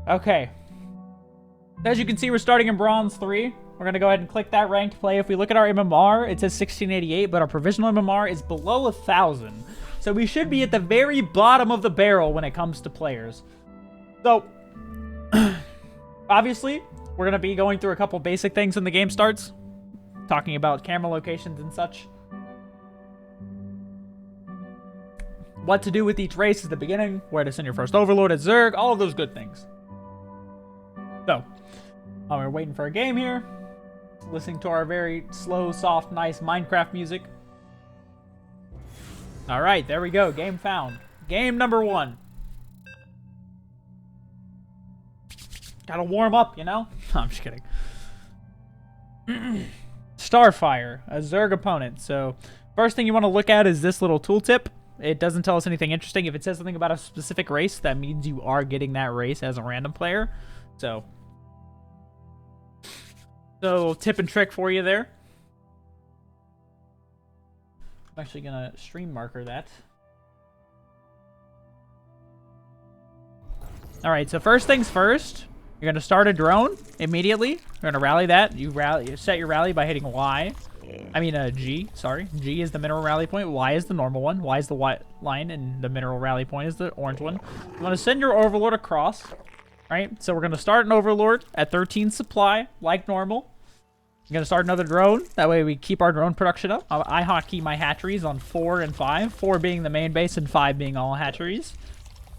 Okay. As you can see, we're starting in Bronze 3. We're going to go ahead and click that ranked play. If we look at our MMR, it says 1688, but our provisional MMR is below 1,000. So we should be at the very bottom of the barrel when it comes to players. So, obviously, we're going to be going through a couple basic things when the game starts. Talking about camera locations and such. What to do with each race at the beginning. Where to send your first Overlord at Zerg. All of those good things. So, while we're waiting for a game here, listening to our very slow, soft, nice Minecraft music. Alright, there we go. Game found. Game number 1. Gotta warm up, you know? No, I'm just kidding. Starfire, a Zerg opponent. So, first thing you want to look at is this little tooltip. It doesn't tell us anything interesting. If it says something about a specific race, that means you are getting that race as a random player. So, tip and trick for you there. I'm actually gonna stream marker that. Alright, so first things first, you're gonna start a drone immediately. You're gonna rally that. You set your rally by hitting Y. I mean G, sorry. G is the mineral rally point, Y is the normal one. Y is the white line, and the mineral rally point is the orange one. You wanna send your Overlord across. Right, so we're gonna start an Overlord at 13 supply, like normal. I'm gonna start another drone. That way we keep our drone production up. I hotkey my hatcheries on 4 and 5. 4 being the main base and 5 being all hatcheries.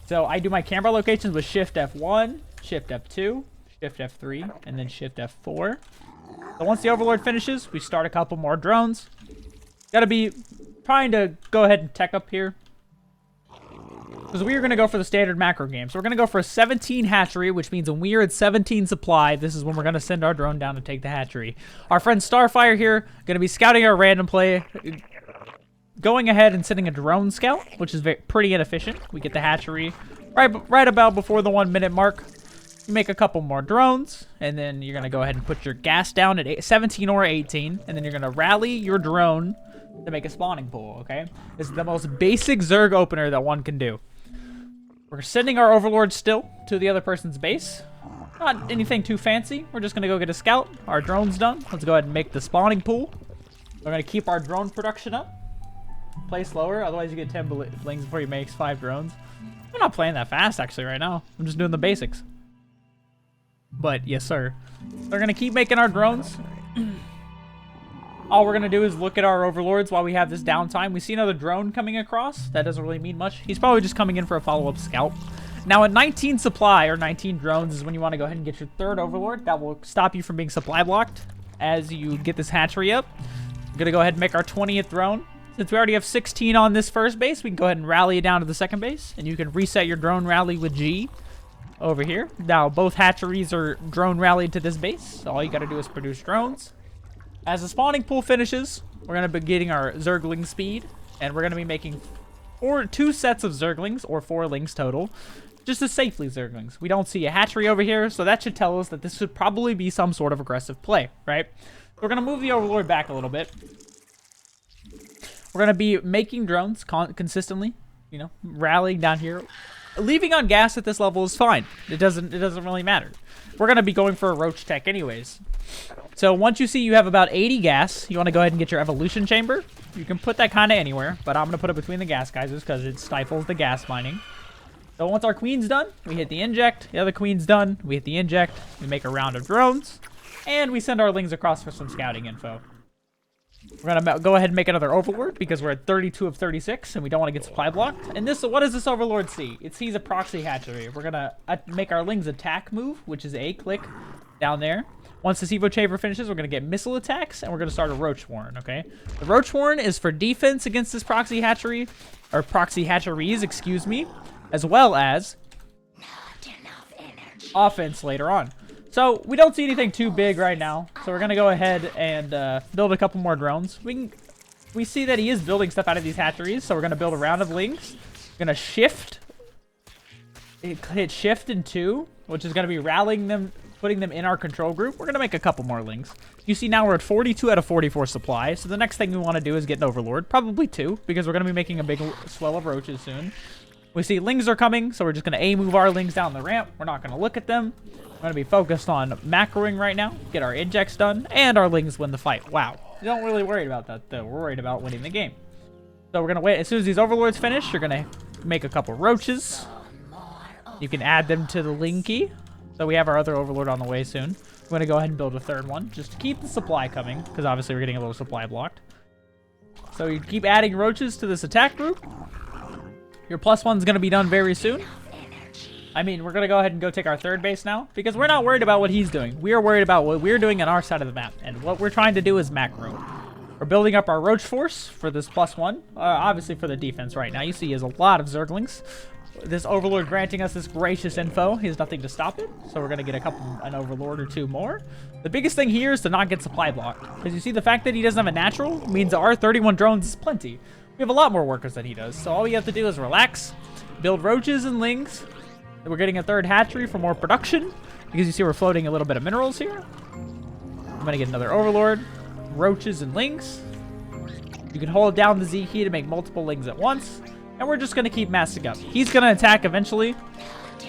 So I do my camera locations with Shift F1, Shift F2, Shift F3, and then Shift F4. So once the Overlord finishes, we start a couple more drones. Gotta be trying to go ahead and tech up here. Because we are going to go for the standard macro game. So we're going to go for a 17 hatchery, which means when we are at 17 supply, this is when we're going to send our drone down to take the hatchery. Our friend Starfire here, going to be scouting our random play, going ahead and sending a drone scout, which is pretty inefficient. We get the hatchery right about before the 1 minute mark. You make a couple more drones, and then you're going to go ahead and put your gas down at 17 or 18, and then you're going to rally your drone to make a spawning pool, okay? This is the most basic Zerg opener that one can do. We're sending our Overlord still to the other person's base. Not anything too fancy. We're just going to go get a scout. Our drone's done. Let's go ahead and make the spawning pool. We're going to keep our drone production up. Play slower, otherwise you get 10 blings before you make 5 drones. I'm not playing that fast, actually, right now. I'm just doing the basics. But, yes, sir. We're going to keep making our drones. All we're going to do is look at our Overlords while we have this downtime. We see another drone coming across. That doesn't really mean much. He's probably just coming in for a follow-up scout. Now, at 19 supply, or 19 drones, is when you want to go ahead and get your third Overlord. That will stop you from being supply blocked as you get this hatchery up. We're going to go ahead and make our 20th drone. Since we already have 16 on this first base, we can go ahead and rally it down to the second base. And you can reset your drone rally with G over here. Now, both hatcheries are drone rallied to this base. So all you got to do is produce drones. As the spawning pool finishes, we're going to be getting our Zergling speed, and we're going to be making 2 sets of Zerglings, or 4 lings total, just to safely Zerglings. We don't see a hatchery over here, so that should tell us that this should probably be some sort of aggressive play, right? We're going to move the Overlord back a little bit. We're going to be making drones consistently, you know, rallying down here. Leaving on gas at this level is fine. It doesn't really matter. We're going to be going for a roach tech anyways. So once you see you have about 80 gas, you want to go ahead and get your evolution chamber. You can put that kind of anywhere, but I'm going to put it between the gas geysers because it stifles the gas mining. So once our queen's done, we hit the inject. The other queen's done, we hit the inject. We make a round of drones, and we send our lings across for some scouting info. We're going to go ahead and make another Overlord because we're at 32 of 36 and we don't want to get supply blocked. And this, what does this Overlord see? It sees a proxy hatchery. We're going to make our lings attack move, which is a click down there. Once this Evo Chamber finishes, we're going to get missile attacks and we're going to start a Roach Warren, okay? The Roach Warren is for defense against this proxy hatchery, or proxy hatcheries, excuse me, as well as offense later on. So we don't see anything too big right now. So we're going to go ahead and build a couple more drones. We see that he is building stuff out of these hatcheries. So we're going to build a round of lings. We're going to shift. Hit shift and 2, which is going to be rallying them, putting them in our control group. We're going to make a couple more lings. You see now we're at 42 out of 44 supply. So the next thing we want to do is get an Overlord. Probably 2, because we're going to be making a big swell of roaches soon. We see lings are coming, so we're just going to move our lings down the ramp. We're not going to look at them. We're going to be focused on macroing right now, get our injects done, and our lings win the fight. Wow. You don't really worry about that, though. We're worried about winning the game. So we're going to wait. As soon as these overlords finish, you're going to make a couple roaches. You can add them to the ling key. So we have our other overlord on the way soon. We're going to go ahead and build a third one, just to keep the supply coming, because obviously we're getting a little supply blocked. So you keep adding roaches to this attack group. Your +1's going to be done very soon. I mean, we're going to go ahead and go take our third base now, because we're not worried about what he's doing. We are worried about what we're doing on our side of the map, and what we're trying to do is macro. We're building up our roach force for this +1, obviously for the defense right now. You see he has a lot of zerglings. This overlord granting us this gracious info. He has nothing to stop it, so we're going to get an overlord or two more. The biggest thing here is to not get supply blocked, because you see the fact that he doesn't have a natural means our 31 drones is plenty. We have a lot more workers than he does, so all we have to do is relax, build roaches and lings. We're getting a third hatchery for more production, because you see we're floating a little bit of minerals here. I'm going to get another overlord, roaches and lings. You can hold down the Z key to make multiple lings at once, and we're just going to keep massing up. He's going to attack eventually,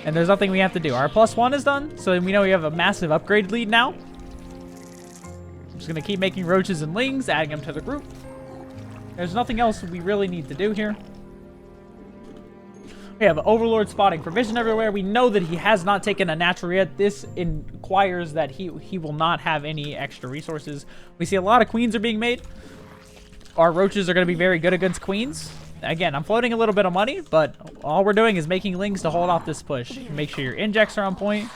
and there's nothing we have to do. Our +1 is done, so we know we have a massive upgrade lead now. I'm just going to keep making roaches and lings, adding them to the group. There's nothing else we really need to do here. We have overlord spotting provision everywhere. We know that he has not taken a natural yet. This inquires that he will not have any extra resources. We see a lot of queens are being made. Our roaches are going to be very good against queens. Again, I'm floating a little bit of money, but all we're doing is making lings to hold off this push. Make sure your injects are on point.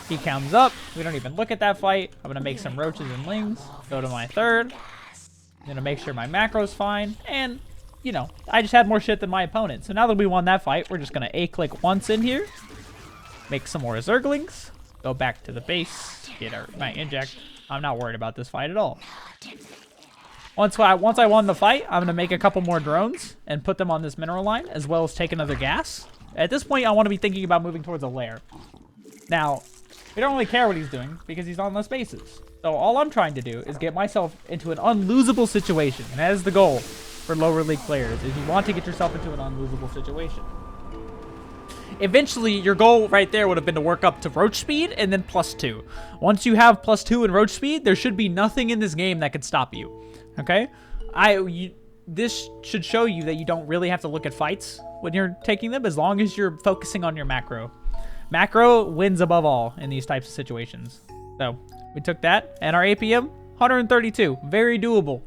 He comes up. We don't even look at that fight. I'm going to make some roaches and lings. Go to my third. I'm going to make sure my macro's fine. And, you know, I just had more shit than my opponent. So now that we won that fight, we're just going to A-click once in here. Make some more zerglings. Go back to the base. Get my inject. I'm not worried about this fight at all. Once I won the fight, I'm going to make a couple more drones and put them on this mineral line, as well as take another gas. At this point, I want to be thinking about moving towards a lair. Now, we don't really care what he's doing, because he's on less bases. So all I'm trying to do is get myself into an unlosable situation. And that is the goal for lower league players, is you want to get yourself into an unlosable situation. Eventually, your goal right there would have been to work up to roach speed and then +2. Once you have +2 in roach speed, there should be nothing in this game that could stop you. Okay? This should show you that you don't really have to look at fights when you're taking them, as long as you're focusing on your macro. Macro wins above all in these types of situations. So, we took that, and our APM, 132. Very doable.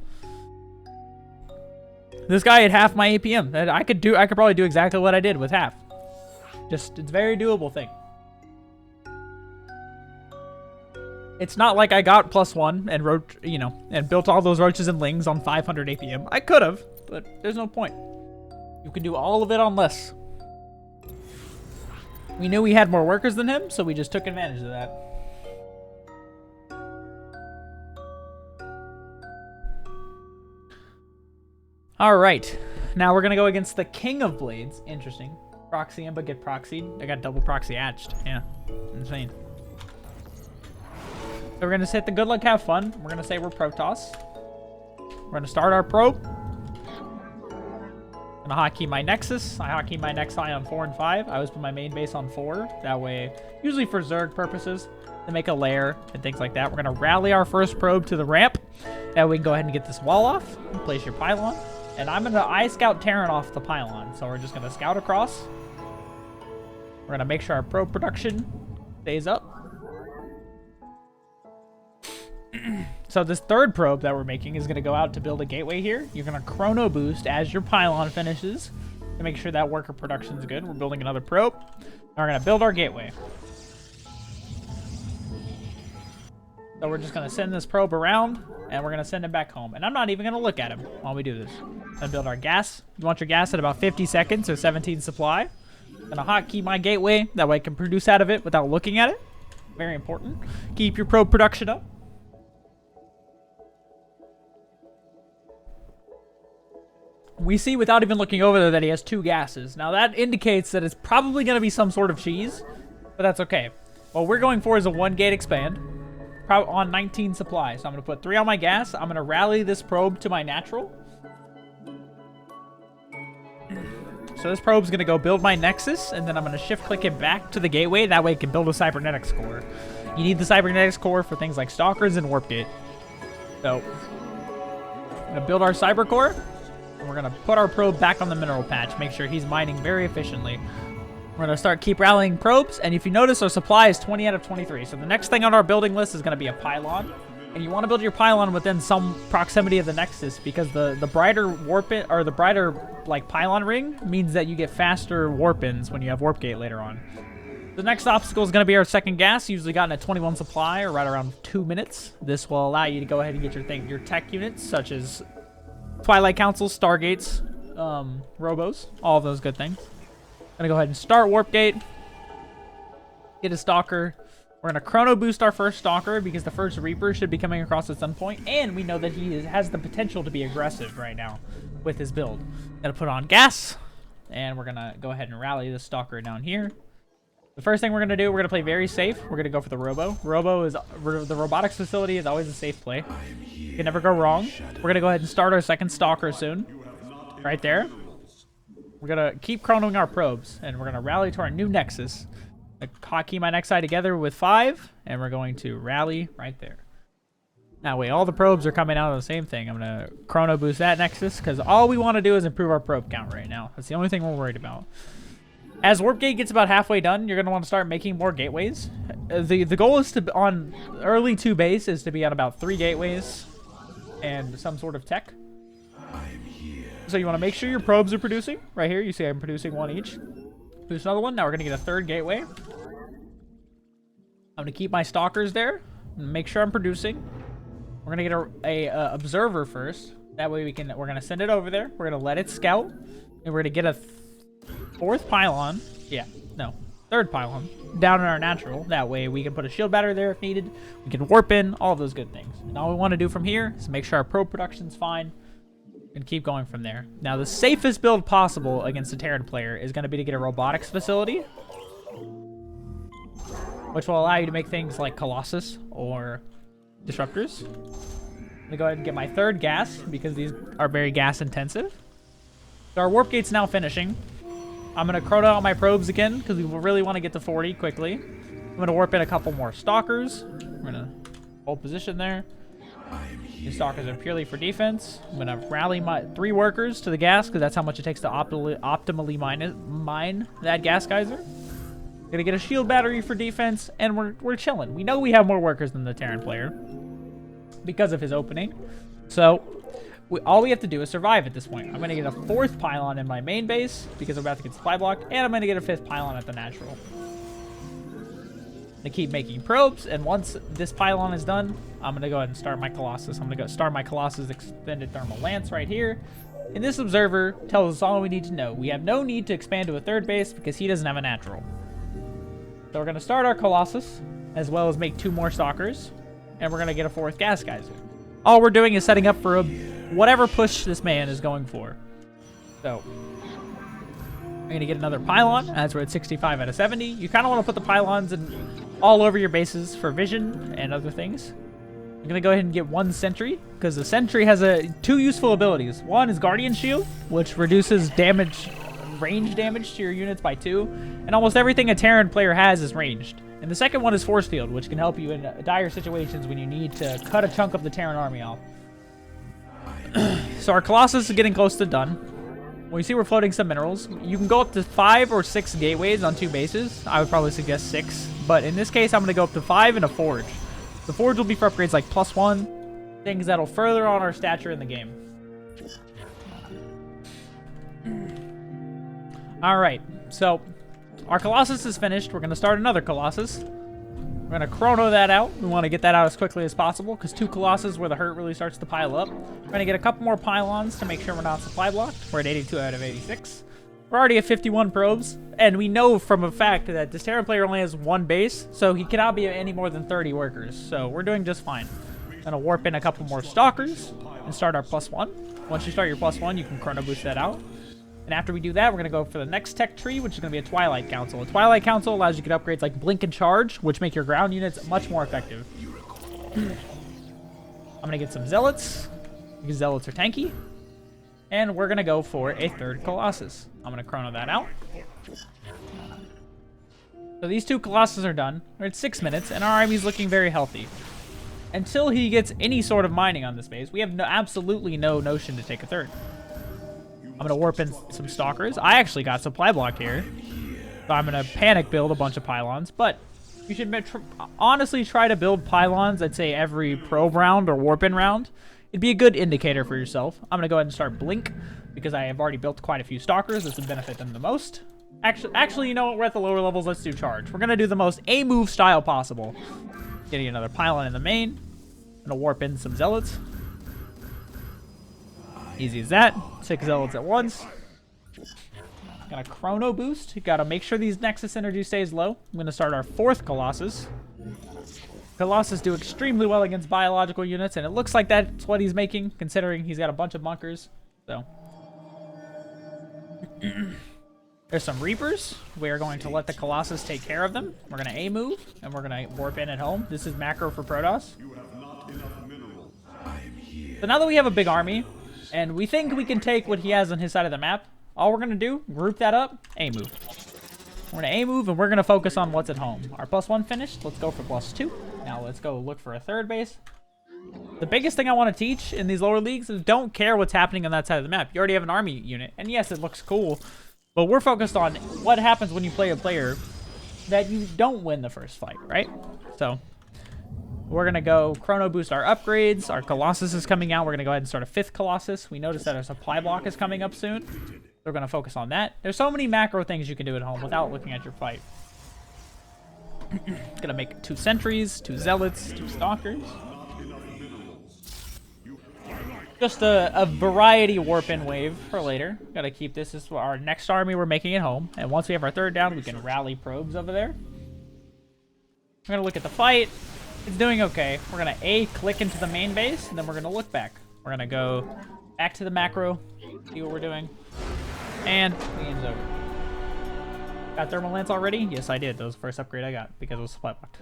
This guy had half my APM. I could probably do exactly what I did with half. Just, it's a very doable thing. It's not like I got +1 and wrote, you know, and built all those roaches and lings on 500 APM. I could have, but there's no point. You can do all of it on less. We knew we had more workers than him, so we just took advantage of that. All right, now we're gonna go against the King of Blades. Interesting. Proxy him, but get proxied. I got double proxy hatched. Yeah, insane. So we're gonna hit the good luck, have fun. We're gonna say we're Protoss. We're gonna start our probe. Gonna hotkey my Nexus. I hotkey my Nexi on 4 and 5. I always put my main base on 4. That way, usually for Zerg purposes, to make a lair and things like that. We're gonna rally our first probe to the ramp. That way we can go ahead and get this wall off. Place your pylon. And I'm gonna I-scout Terran off the pylon. So we're just gonna scout across. We're gonna make sure our probe production stays up. So this third probe that we're making is going to go out to build a gateway here. You're going to chrono boost as your pylon finishes to make sure that worker production is good. We're building another probe. And we're going to build our gateway. So we're just going to send this probe around, and we're going to send him back home. And I'm not even going to look at him while we do this. Going to build our gas. You want your gas at about 50 seconds, so 17 supply. Going to hotkey my gateway. That way I can produce out of it without looking at it. Very important. Keep your probe production up. We see without even looking over there that he has 2 gases. Now that indicates that it's probably going to be some sort of cheese, but that's okay. What we're going for is a 1-gate expand on 19 supply. So I'm going to put 3 on my gas. I'm going to rally this probe to my natural. So this probe's going to go build my Nexus, and then I'm going to shift click it back to the gateway. That way it can build a Cybernetics core. You need the Cybernetics core for things like Stalkers and Warp Gate. So we're going to build our Cyber Core, and we're going to put our probe back on the mineral patch. Make sure he's mining very efficiently. We're going to keep rallying probes, and if you notice, our supply is 20 out of 23. So the next thing on our building list is going to be a pylon. And you want to build your pylon within some proximity of the Nexus, because the brighter the brighter like pylon ring means that you get faster warp-ins when you have Warp Gate later on. The next obstacle is going to be our second gas, usually gotten at 21 supply or right around 2 minutes. This will allow you to go ahead and get your tech units, such as Twilight Council, Stargates, Robos, all of those good things. Gonna go ahead and start Warp Gate. Get a Stalker. We're gonna Chrono Boost our first Stalker because the first Reaper should be coming across at some point, and we know that he has the potential to be aggressive right now with his build. Gonna put on gas, and we're gonna go ahead and rally the Stalker down here. The first thing we're gonna do, we're gonna play very safe. We're gonna go for the Robo. The robotics facility is always a safe play. You can never go wrong. We're gonna go ahead and start our second Stalker soon. Right there. We're going to keep chronoing our probes, and we're going to rally to our new Nexus. Hotkey my Nexi together with 5, and we're going to rally right there. Now, wait, all the probes are coming out of the same thing. I'm going to chrono boost that Nexus, because all we want to do is improve our probe count right now. That's the only thing we're worried about. As Warp Gate gets about halfway done, you're going to want to start making more gateways. The goal is to, on early 2 base, is to be on about 3 gateways and some sort of tech. So you want to make sure your probes are producing. Right here, you see I'm producing 1 each. Boost another one. Now we're going to get a 3rd gateway. I'm going to keep my Stalkers there. And make sure I'm producing. We're going to get a observer first. That way we're going to send it over there. We're going to let it scout. And we're going to get a 4th pylon. Yeah, no. 3rd pylon. Down in our natural. That way we can put a shield battery there if needed. We can warp in. All of those good things. And all we want to do from here is make sure our probe production's fine. And keep going from there. Now, the safest build possible against a Terran player is going to be to get a robotics facility, which will allow you to make things like Colossus or Disruptors. I'm going to go ahead and get my 3rd gas because these are very gas intensive. So our Warp Gate's now finishing. I'm going to chrono out my probes again because we really want to get to 40 quickly. I'm going to warp in a couple more Stalkers. We're going to hold position there. These Stalkers are purely for defense. I'm going to rally my 3 workers to the gas because that's how much it takes to optimally mine that gas geyser. Going to get a shield battery for defense, and we're chilling. We know we have more workers than the Terran player because of his opening. So all we have to do is survive at this point. I'm going to get a 4th pylon in my main base because I'm about to get supply blocked, and I'm going to get a 5th pylon at the natural. To keep making probes, and once this pylon is done, I'm going to go ahead and start my Colossus. I'm going to go start my Colossus Extended Thermal Lance right here. And this observer tells us all we need to know. We have no need to expand to a 3rd base because he doesn't have a natural. So we're going to start our Colossus, as well as make 2 more Stalkers, and we're going to get a 4th gas geyser. All we're doing is setting up for whatever push this man is going for. So I'm going to get another pylon, as we're at 65 out of 70. You kind of want to put the pylons all over your bases for vision and other things. I'm going to go ahead and get 1 sentry, because the sentry has 2 useful abilities. One is Guardian Shield, which reduces range damage to your units by 2. And almost everything a Terran player has is ranged. And the second one is Force Field, which can help you in dire situations when you need to cut a chunk of the Terran army off. So our Colossus is getting close to done. When you see we're floating some minerals, you can go up to 5 or 6 gateways on 2 bases. I would probably suggest 6. But in this case, I'm going to go up to 5 and a Forge. The Forge will be for upgrades like +1, things that'll further on our stature in the game. Alright, so our Colossus is finished. We're going to start another Colossus. We're going to chrono that out. We want to get that out as quickly as possible because 2 Colossus where the hurt really starts to pile up. We're going to get a couple more pylons to make sure we're not supply blocked. We're at 82 out of 86. We're already at 51 probes, and we know from a fact that this Terran player only has 1 base, so he cannot be any more than 30 workers. So we're doing just fine. I'm going to warp in a couple more Stalkers and start our +1. Once you start your +1, you can chrono boost that out. And after we do that, we're going to go for the next tech tree, which is going to be a Twilight Council. A Twilight Council allows you to get upgrades like Blink and Charge, which make your ground units much more effective. I'm going to get some Zealots, because Zealots are tanky. And we're going to go for a third Colossus. I'm going to chrono that out. So these 2 Colossus are done. We're at 6 minutes, and our army's looking very healthy. Until he gets any sort of mining on this base, we have absolutely no notion to take a third. I'm going to warp in some Stalkers. I actually got supply blocked here. So I'm going to panic build a bunch of pylons. But you should honestly try to build pylons, I'd say, every probe round or warp in round. It'd be a good indicator for yourself. I'm going to go ahead and start Blink, because I have already built quite a few Stalkers. This would benefit them the most. Actually, you know what? We're at the lower levels. Let's do Charge. We're going to do the most A-move style possible. Getting another pylon in the main. I'm going to warp in some Zealots. Easy as that. 6 Zealots at once. Got a Chrono boost. You got to make sure these Nexus energy stays low. I'm going to start our 4th Colossus. Colossus do extremely well against biological units, and it looks like that's what he's making, considering he's got a bunch of bunkers. So... There's some Reapers. We are going to let the Colossus take care of them. We're going to A-move, and we're going to warp in at home. This is macro for Protoss. So now that we have a big army, and we think we can take what he has on his side of the map, all we're going to do, group that up, A-move. We're going to A-move, and we're going to focus on what's at home. Our +1 finished. Let's go for +2. Now let's go look for a third base. The biggest thing I want to teach in these lower leagues is don't care what's happening on that side of the map. You already have an army unit, and yes, it looks cool. But we're focused on what happens when you play a player that you don't win the first fight, right? So we're going to go chrono boost our upgrades. Our Colossus is coming out. We're going to go ahead and start a 5th Colossus. We noticed that our supply block is coming up soon. We're going to focus on that. There's so many macro things you can do at home without looking at your fight. Going to make 2 sentries, 2 zealots, 2 stalkers. Just a variety warp-in wave for later. Gotta keep this as our next army we're making at home. And once we have our third down, we can rally probes over there. We're gonna look at the fight. It's doing okay. We're gonna click into the main base, and then we're gonna look back. We're gonna go back to the macro, see what we're doing. And the game's over. Got Thermal Lance already? Yes, I did. That was the first upgrade I got because it was supply blocked.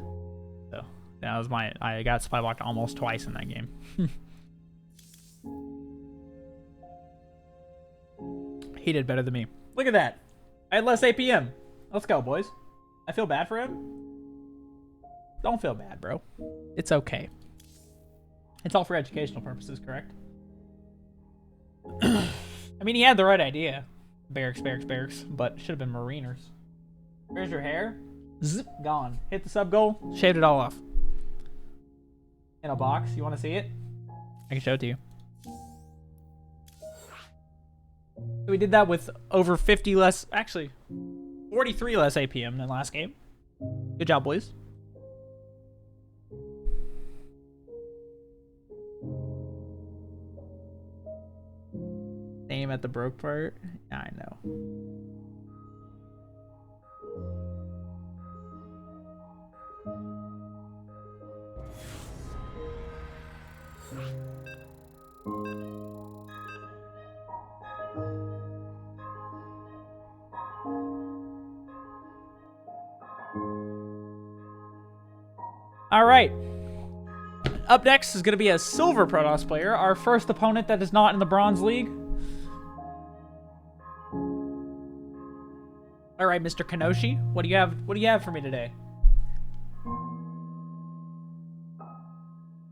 So that was I got supply blocked almost twice in that game. He did better than me. Look at that. I had less APM. Let's go, boys. I feel bad for him. Don't feel bad, bro. It's okay. It's all for educational purposes, correct? I mean, he had the right idea. Barracks, but should have been Mariners. Where's your hair? Zip, gone. Hit the sub goal, shaved it all off. In a box. You want to see it? I can show it to you. We did that with over 50 less, actually 43 less APM than last game. Good job, boys. Aim at the broke part. I know. All right. Up next is going to be a silver Protoss player, our first opponent that is not in the Bronze League. All right, Mr. Kenoshi, what do you have? What do you have for me today?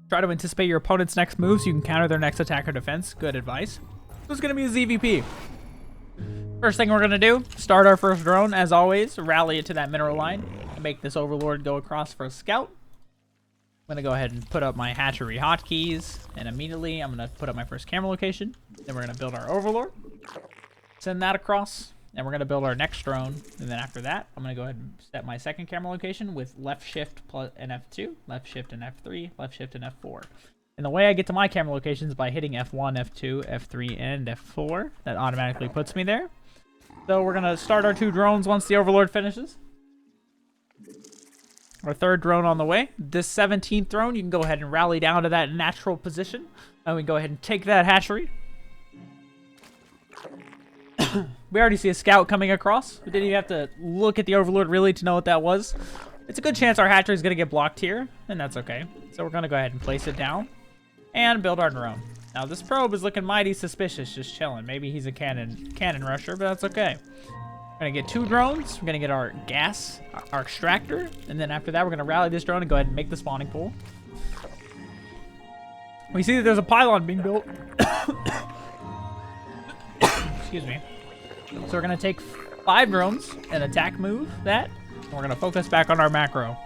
Try to anticipate your opponent's next move so you can counter their next attack or defense. Good advice. This is going to be a ZVP. First thing we're going to do, start our first drone, as always, rally it to that mineral line, make this Overlord go across for a scout. I'm going to go ahead and put up my hatchery hotkeys, and immediately I'm going to put up my first camera location. Then we're going to build our Overlord, send that across, and we're going to build our next drone. And then after that, I'm going to go ahead and set my second camera location with left shift and F2, left shift and F3, left shift and F4. And the way I get to my camera locations is by hitting F1, F2, F3, and F4. That automatically puts me there. So we're going to start our 2 drones once the Overlord finishes. Our third drone on the way. This 17th drone, you can go ahead and rally down to that natural position. And we can go ahead and take that hatchery. We already see a scout coming across. We didn't even have to look at the Overlord really to know what that was. It's a good chance our hatchery is going to get blocked here, and that's okay. So we're going to go ahead and place it down and build our drone. Now this probe is looking mighty suspicious, just chilling. Maybe he's a cannon rusher, but that's okay. We're gonna get 2 drones. We're gonna get our gas, our extractor, and then after that, we're gonna rally this drone and go ahead and make the spawning pool. We see that there's a pylon being built. Excuse me. So we're gonna take 5 drones and attack move that. And we're gonna focus back on our macro.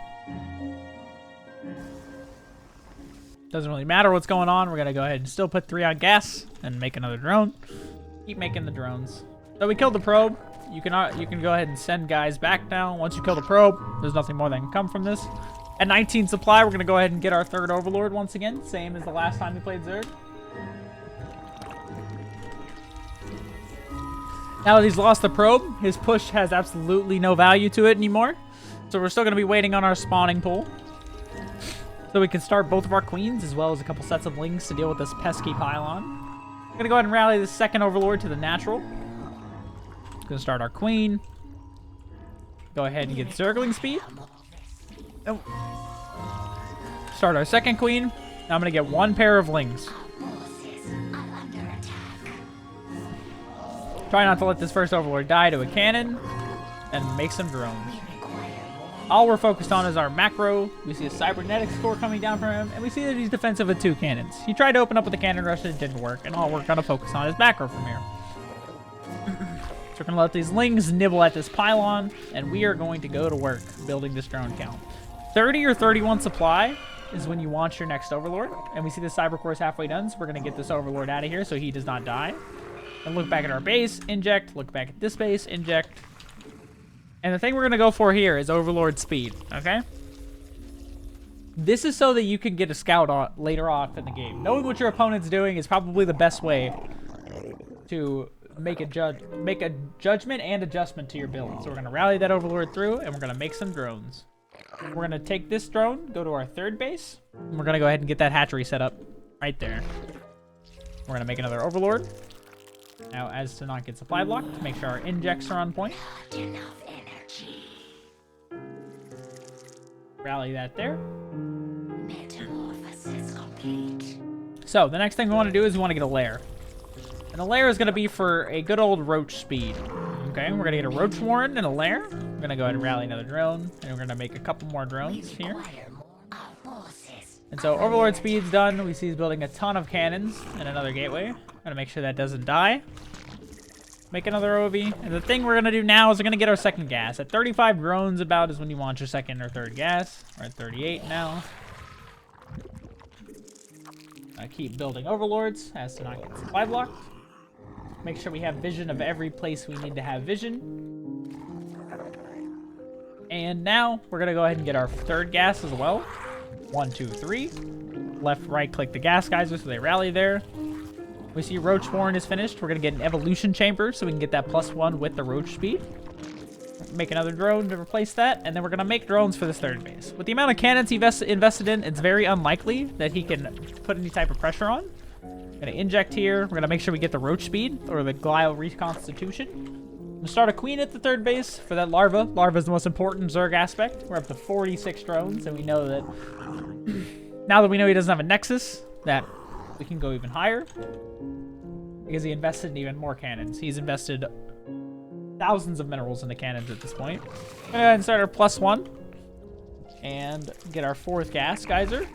Doesn't really matter what's going on. We're gonna go ahead and still put 3 on gas and make another drone. Keep making the drones. So we killed the probe. You can go ahead and send guys back now. Once you kill the probe, there's nothing more that can come from this. At 19 supply, we're gonna go ahead and get our 3rd overlord once again, same as the last time we played Zerg. Now that he's lost the probe, his push has absolutely no value to it anymore. So we're still gonna be waiting on our spawning pool. So we can start both of our queens as well as a couple sets of lings to deal with this pesky pylon. I'm gonna go ahead and rally the 2nd overlord to the natural. Gonna start our queen. Go ahead and get Zergling speed. Oh. Start our 2nd queen. Now I'm gonna get 1 pair of lings. Try not to let this first overlord die to a cannon and make some drones. All we're focused on is our macro. We see a cybernetic score coming down from him, and we see that he's defensive with 2 cannons. He tried to open up with a cannon rush, and it didn't work, and all we're gonna focus on is macro from here. So we're gonna let these lings nibble at this pylon, and we are going to go to work building this drone count. 30 or 31 supply is when you launch your next overlord, and we see the cyber core is halfway done, so we're gonna get this overlord out of here so he does not die. And look back at our base, inject, look back at this base, inject. And the thing we're gonna go for here is overlord speed, okay? This is so that you can get a scout on later on in the game. Knowing what your opponent's doing is probably the best way to make a judgment and adjustment to your build. So we're gonna rally that overlord through, and we're gonna make some drones. We're gonna take this drone, go to our 3rd base, and we're gonna go ahead and get that hatchery set up right there. We're gonna make another overlord. Now, as to not get supply blocked, to make sure our injects are on point. Rally that there. So, the next thing we want to do is we want to get a lair. And the lair is going to be for a good old roach speed. Okay, we're going to get a roach warren and a lair. We're going to go ahead and rally another drone. And we're going to make a couple more drones here. And so, overlord speed's done. We see he's building a ton of cannons and another gateway. Gotta make sure that doesn't die. Make another OV. And the thing we're gonna do now is we're gonna get our 2nd gas. At 35 drones about is when you launch your 2nd or 3rd gas. We're at 38 now. I keep building overlords as to not get supply blocked. Make sure we have vision of every place we need to have vision. And now we're gonna go ahead and get our 3rd gas as well. 1, 2, 3. Left, right click the gas geyser so they rally there. We see Roach Warren is finished. We're going to get an evolution chamber so we can get that +1 with the roach speed. Make another drone to replace that, and then we're going to make drones for this 3rd base. With the amount of cannons he invested in, it's very unlikely that he can put any type of pressure on. Going to inject here. We're going to make sure we get the roach speed, or the glial reconstitution. I'm going to start a queen at the 3rd base for that larva. Larva is the most important Zerg aspect. We're up to 46 drones, and we know that... now that we know he doesn't have a nexus, that we can go even higher. Because he invested in even more cannons. He's invested thousands of minerals into cannons at this point. We're gonna go ahead and start our +1. And get our 4th gas geyser.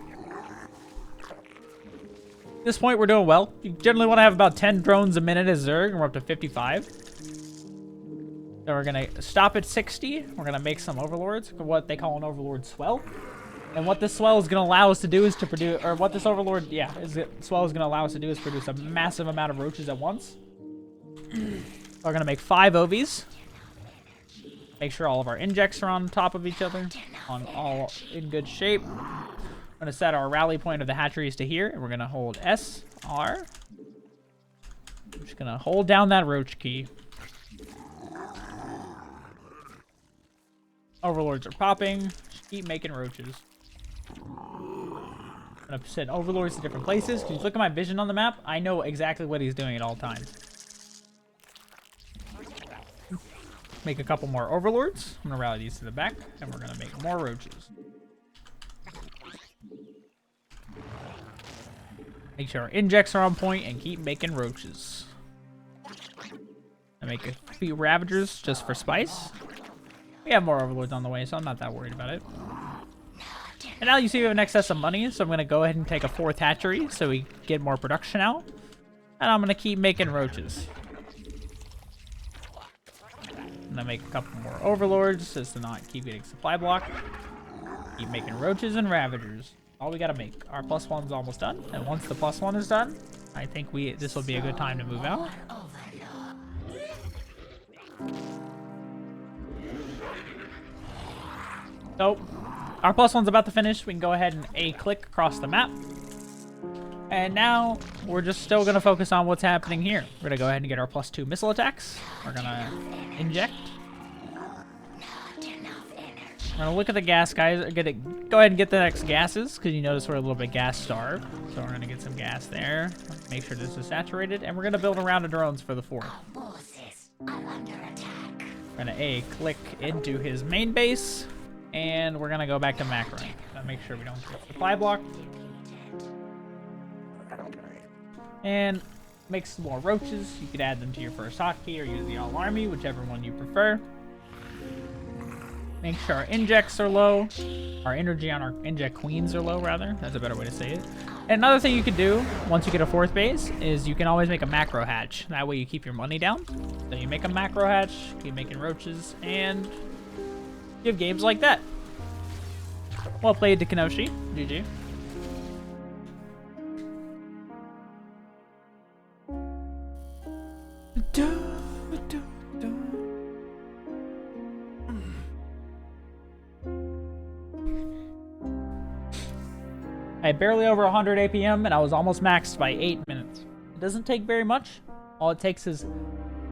At this point, we're doing well. You generally want to have about 10 drones a minute as Zerg, and we're up to 55. Then we're gonna stop at 60. We're gonna make some overlords, what they call an overlord swell. And what this swell is going to allow us to do is to produce, or what this overlord, swell is going to allow us to do is produce a massive amount of roaches at once. We're going to make 5 OVs. Make sure all of our injects are on top of each other, all in good shape. We're going to set our rally point of the hatcheries to here, and we're going to hold S, R. I'm just going to hold down that roach key. Overlords are popping. Just keep making roaches. I'm gonna send overlords to different places. If you look at my vision on the map, I know exactly what he's doing at all times. Make a couple more overlords. I'm gonna rally these to the back, and we're gonna make more roaches. Make sure our injects are on point and keep making roaches. I make a few ravagers just for spice. We have more overlords on the way, so I'm not that worried about it. And now you see we have an excess of money, so I'm going to go ahead and take a 4th hatchery so we get more production out. And I'm going to keep making roaches. I'm going to make a couple more overlords just to not keep getting supply block. Keep making roaches and ravagers. All we got to make. Our +1's almost done. And once the +1 is done, I think this will be a good time to move out. So, our +1's about to finish. We can go ahead and A-click across the map. And now, we're just still going to focus on what's happening here. We're going to go ahead and get our +2 missile attacks. We're going to inject. We're going to look at the gas, guys. Go ahead and get the next gases, because you notice we're a little bit gas starved. So we're going to get some gas there. Make sure this is saturated. And we're going to build a round of drones for the 4th. We're going to A-click into his main base. And we're going to go back to macro. Make sure we don't get supply block. And make some more roaches. You could add them to your first hotkey or use the all army, whichever one you prefer. Make sure our injects are low. Our energy on our inject queens are low, rather. That's a better way to say it. And another thing you could do once you get a 4th base is you can always make a macro hatch. That way you keep your money down. So you make a macro hatch, keep making roaches, and you have games like that. Well played to Kenoshi. GG. I had barely over 100 APM and I was almost maxed by 8 minutes. It doesn't take very much. All it takes is